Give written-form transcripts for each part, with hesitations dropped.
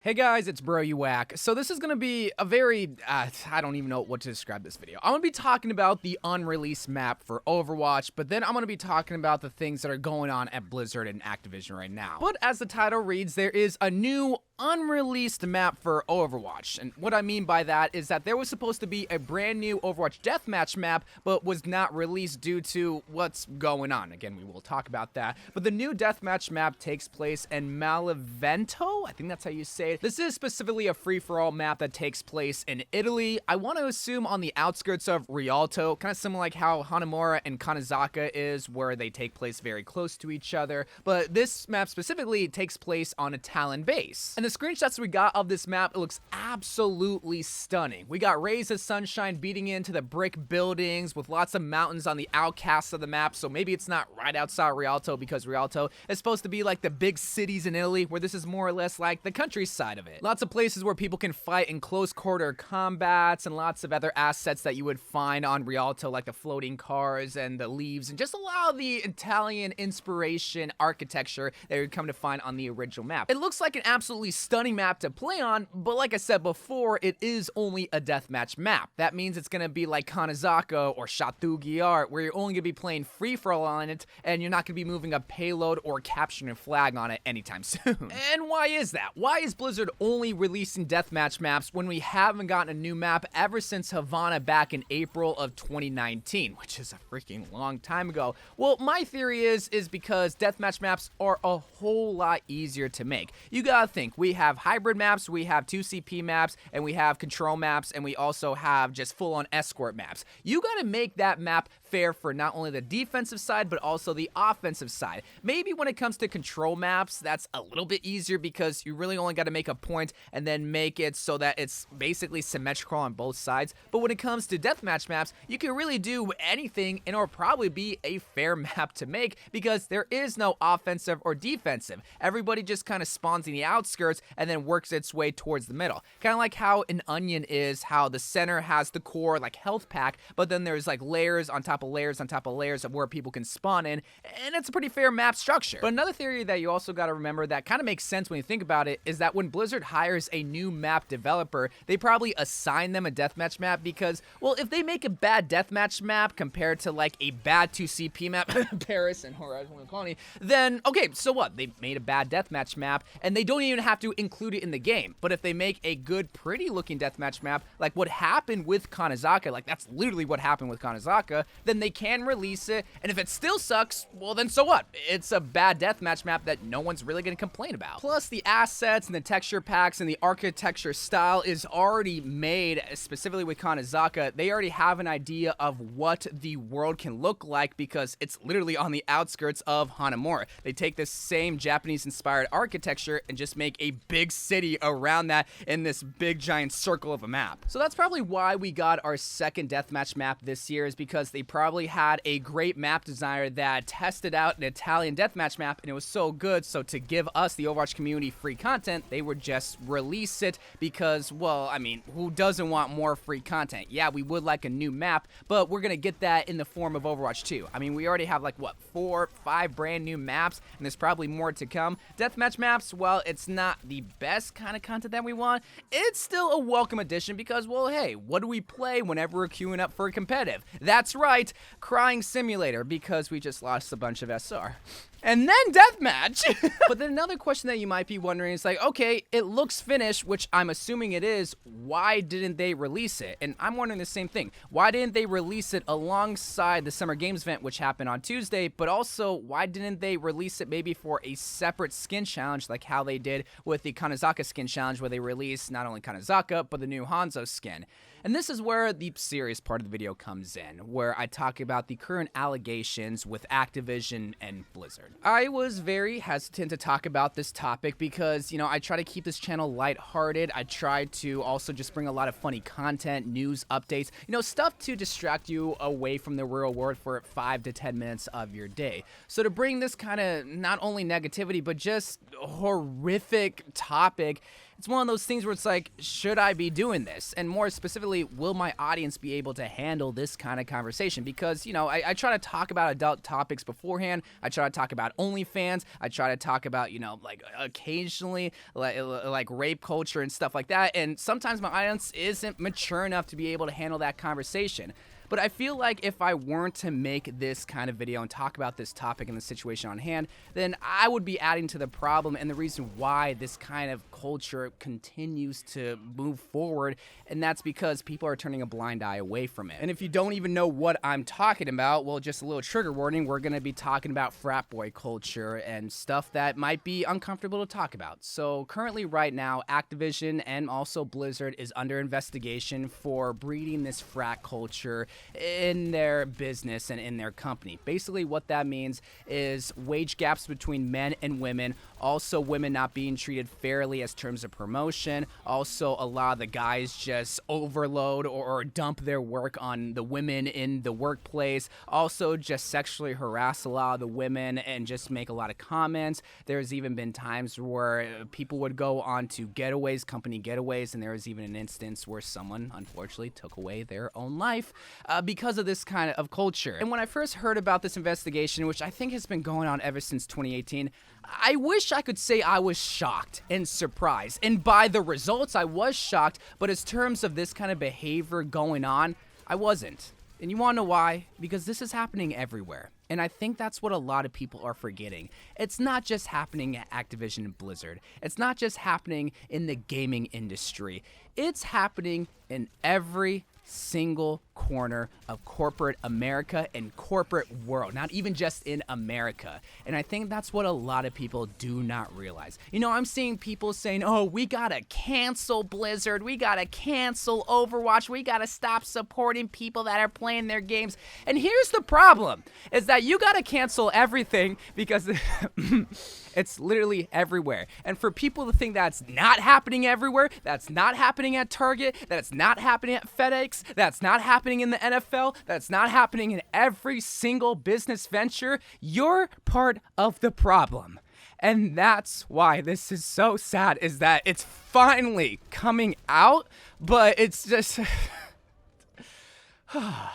Hey guys, it's Bro You Whack. So this is going to be a very, I don't even know what to describe this video. I'm going to be talking about the unreleased map for Overwatch, but then I'm going to be talking about the things that are going on at Blizzard and Activision right now. But as the title reads, there is a new unreleased map for Overwatch. And what I mean by that is that there was supposed to be a brand new Overwatch Deathmatch map, but was not released due to what's going on. Again, we will talk about that. But the new Deathmatch map takes place in Malevento. I think that's how you say it. This is specifically a free-for-all map that takes place in Italy. I want to assume on the outskirts of Rialto, kind of similar like how Hanamura and Kanezaka is, where they take place very close to each other. But this map specifically takes place on a Talon base. And the screenshots we got of this map, it looks absolutely stunning. We got rays of sunshine beating into the brick buildings with lots of mountains on the outcasts of the map. So maybe it's not right outside Rialto, because Rialto is supposed to be like the big cities in Italy, where this is more or less like the countryside of it. Lots of places where people can fight in close quarter combats, and lots of other assets that you would find on Rialto, like the floating cars and the leaves, and just a lot of the Italian inspiration architecture that you would come to find on the original map. It looks like an absolutely stunning map to play on, but like I said before, it is only a deathmatch map. That means it's gonna be like Kanezaka or Chateau Guillard, where you're only gonna be playing free-for-all on it, and you're not gonna be moving a payload or capturing a flag on it anytime soon. And why is that? Why is Blizzard only releasing deathmatch maps when we haven't gotten a new map ever since Havana back in April of 2019, which is a freaking long time ago? Well, my theory is because deathmatch maps are a whole lot easier to make. You gotta think, we have hybrid maps, we have 2CP maps, and we have control maps, and we also have just full-on escort maps. You gotta make that map fair for not only the defensive side, but also the offensive side. Maybe when it comes to control maps, that's a little bit easier because you really only gotta make a point and then make it so that it's basically symmetrical on both sides. But when it comes to deathmatch maps, you can really do anything and it'll probably be a fair map to make because there is no offensive or defensive. Everybody just kind of spawns in the outskirts and then works its way towards the middle. Kind of like how an onion is, how the center has the core like health pack, but then there's like layers on top of layers on top of layers of where people can spawn in, and it's a pretty fair map structure. But another theory that you also got to remember that kind of makes sense when you think about it is that when Blizzard hires a new map developer, they probably assign them a deathmatch map because, well, if they make a bad deathmatch map compared to like a bad 2CP map, Paris and Horizon Colony, then okay, so what? They made a bad deathmatch map and they don't even have to include it in the game. But if they make a good, pretty looking deathmatch map, like what happened with Kanezaka, like that's literally what happened with Kanezaka, then they can release it. And if it still sucks, well then so what? It's a bad deathmatch map that no one's really gonna complain about. Plus the assets and the texture packs and the architecture style is already made, specifically with Kanezaka. They already have an idea of what the world can look like because it's literally on the outskirts of Hanamura. They take this same Japanese-inspired architecture and just make a big city around that in this big giant circle of a map. So that's probably why we got our second deathmatch map this year, is because they probably had a great map designer that tested out an Italian deathmatch map and it was so good, so to give us, the Overwatch community, free content, they would just release it because, well, I mean, who doesn't want more free content? Yeah, we would like a new map, but we're gonna get that in the form of Overwatch 2. I mean, we already have like, what, 4, 5 brand new maps, and there's probably more to come. Deathmatch maps, well, it's not the best kind of content that we want. It's still a welcome addition because, well, hey, what do we play whenever we're queuing up for a competitive? That's right, Crying Simulator, because we just lost a bunch of SR. And then deathmatch. But then another question that you might be wondering is like, okay, it looks finished, which I'm assuming it is. Why didn't they release it? And I'm wondering the same thing. Why didn't they release it alongside the Summer Games event, which happened on Tuesday? But also, why didn't they release it maybe for a separate skin challenge, like how they did with the Kanezaka skin challenge, where they released not only Kanezaka, but the new Hanzo skin? And this is where the serious part of the video comes in, where I talk about the current allegations with Activision and Blizzard. I was very hesitant to talk about this topic because, you know, I try to keep this channel lighthearted. I try to also just bring a lot of funny content, news updates, you know, stuff to distract you away from the real world for 5 to 10 minutes of your day. So to bring this kind of not only negativity, but just horrific topic, it's one of those things where it's like, should I be doing this? And more specifically, will my audience be able to handle this kind of conversation? Because, you know, I try to talk about adult topics beforehand. I try to talk about OnlyFans. I try to talk about, you know, like occasionally like rape culture and stuff like that. And sometimes my audience isn't mature enough to be able to handle that conversation. But I feel like if I weren't to make this kind of video and talk about this topic and the situation on hand, then I would be adding to the problem and the reason why this kind of culture continues to move forward, and that's because people are turning a blind eye away from it. And if you don't even know what I'm talking about, well, just a little trigger warning, we're going to be talking about frat boy culture and stuff that might be uncomfortable to talk about. So currently right now, Activision and also Blizzard is under investigation for breeding this frat culture in their business and in their company. Basically what that means is wage gaps between men and women, also women not being treated fairly as terms of promotion, also a lot of the guys just overload or dump their work on the women in the workplace, also just sexually harass a lot of the women and just make a lot of comments. There's even been times where people would go on to getaways, company getaways, and there was even an instance where someone unfortunately took away their own life because of this kind of culture. And when I first heard about this investigation, which I think has been going on ever since 2018, I wish I could say I was shocked and surprised. And by the results, I was shocked, but as terms of this kind of behavior going on, I wasn't. And you want to know why? Because this is happening everywhere. And I think that's what a lot of people are forgetting. It's not just happening at Activision and Blizzard. It's not just happening in the gaming industry. It's happening in every single corner of corporate America and corporate world, not even just in America. And I think that's what a lot of people do not realize. You know, I'm seeing people saying, oh, we gotta cancel Blizzard, we gotta cancel Overwatch, we gotta stop supporting people that are playing their games. And here's the problem, is that you gotta cancel everything because it's literally everywhere. And for people to think that's not happening everywhere, that's not happening at Target, that's not happening at FedEx, that's not happening in the NFL, that's not happening in every single business venture, you're part of the problem. And that's why this is so sad, is that it's finally coming out, but it's just...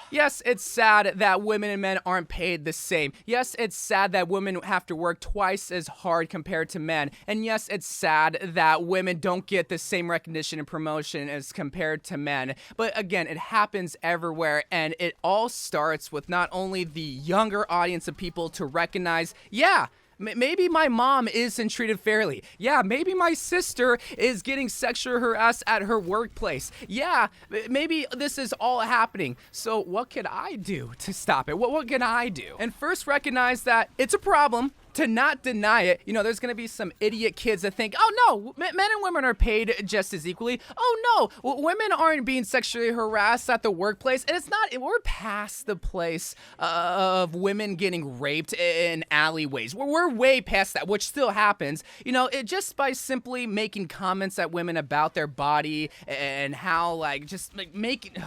Yes, it's sad that women and men aren't paid the same. Yes, it's sad that women have to work twice as hard compared to men. And yes, it's sad that women don't get the same recognition and promotion as compared to men. But again, it happens everywhere, and it all starts with not only the younger audience of people to recognize, yeah, maybe my mom isn't treated fairly. Yeah, maybe my sister is getting sexually harassed at her workplace. Yeah, maybe this is all happening. So what can I do to stop it? What can I do? And first recognize that it's a problem. To not deny it, you know, there's going to be some idiot kids that think, oh no, men and women are paid just as equally. Oh no, women aren't being sexually harassed at the workplace. And it's not, we're past the place of women getting raped in alleyways. We're way past that, which still happens. You know, it just by simply making comments at women about their body and how, like, just like making,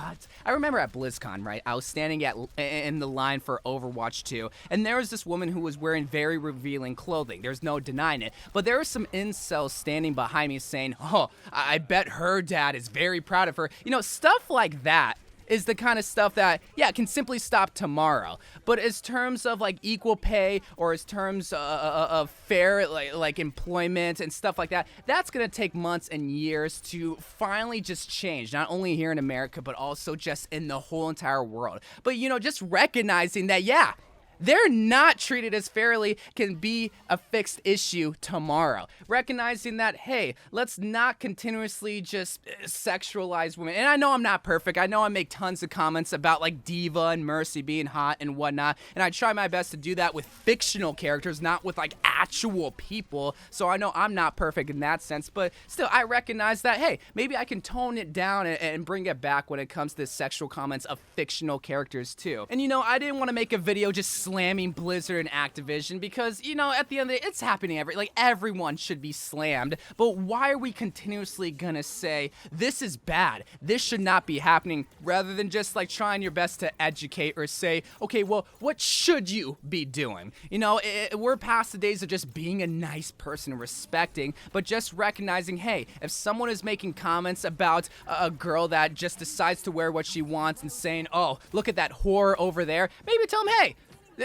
I remember at BlizzCon, right? I was standing in the line for Overwatch 2, and there was this woman who was wearing very revealing clothing. There's no denying it. But there were some incels standing behind me saying, oh, I bet her dad is very proud of her. You know, stuff like that is the kind of stuff that, yeah, can simply stop tomorrow. But as terms of like equal pay or as terms of fair like employment and stuff like that, that's gonna take months and years to finally just change, not only here in America, but also just in the whole entire world. But, you know, just recognizing that, yeah, they're not treated as fairly can be a fixed issue tomorrow. Recognizing that, hey, let's not continuously just sexualize women. And I know I'm not perfect. I know I make tons of comments about like Diva and Mercy being hot and whatnot. And I try my best to do that with fictional characters, not with like actual people. So I know I'm not perfect in that sense. But still, I recognize that, hey, maybe I can tone it down and bring it back when it comes to sexual comments of fictional characters too. And you know, I didn't want to make a video just slamming Blizzard and Activision because, you know, at the end of the day, it's happening everyone should be slammed. But why are we continuously gonna say this is bad, this should not be happening, rather than just like trying your best to educate or say, okay, well, what should you be doing? You know, we're past the days of just being a nice person and respecting, but just recognizing, hey, if someone is making comments about a girl that just decides to wear what she wants and saying, oh, look at that whore over there, maybe tell them, hey,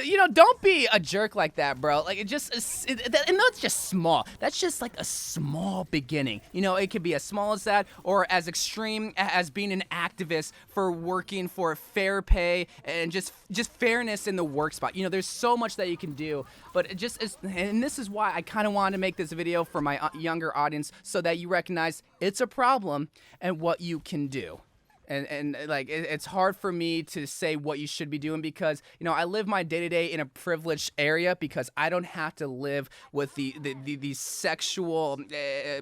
you know, don't be a jerk like that, bro. Like, and that's just small. That's just like a small beginning. You know, it could be as small as that or as extreme as being an activist for working for fair pay and just fairness in the work spot. You know, there's so much that you can do, but and this is why I kind of wanted to make this video for my younger audience so that you recognize it's a problem and what you can do. And like, it's hard for me to say what you should be doing because, you know, I live my day-to-day in a privileged area because I don't have to live with the sexual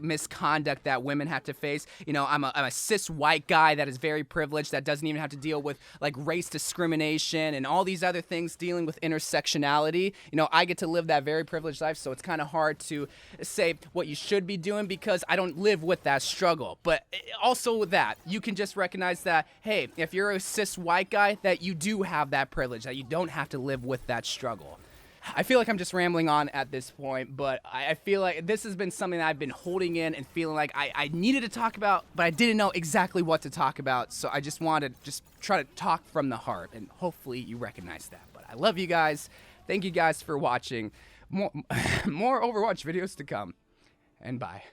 misconduct that women have to face. You know, I'm a cis white guy that is very privileged, that doesn't even have to deal with like race discrimination and all these other things dealing with intersectionality. You know, I get to live that very privileged life, so it's kind of hard to say what you should be doing because I don't live with that struggle. But also with that, you can just recognize that, hey, if you're a cis white guy, that you do have that privilege, that you don't have to live with that struggle. I feel like I'm just rambling on at this point, but I feel like this has been something that I've been holding in and feeling like I needed to talk about, but I didn't know exactly what to talk about, so I just wanted to just try to talk from the heart, and hopefully you recognize that. But I love you guys. Thank you guys for watching. More Overwatch videos to come, and bye.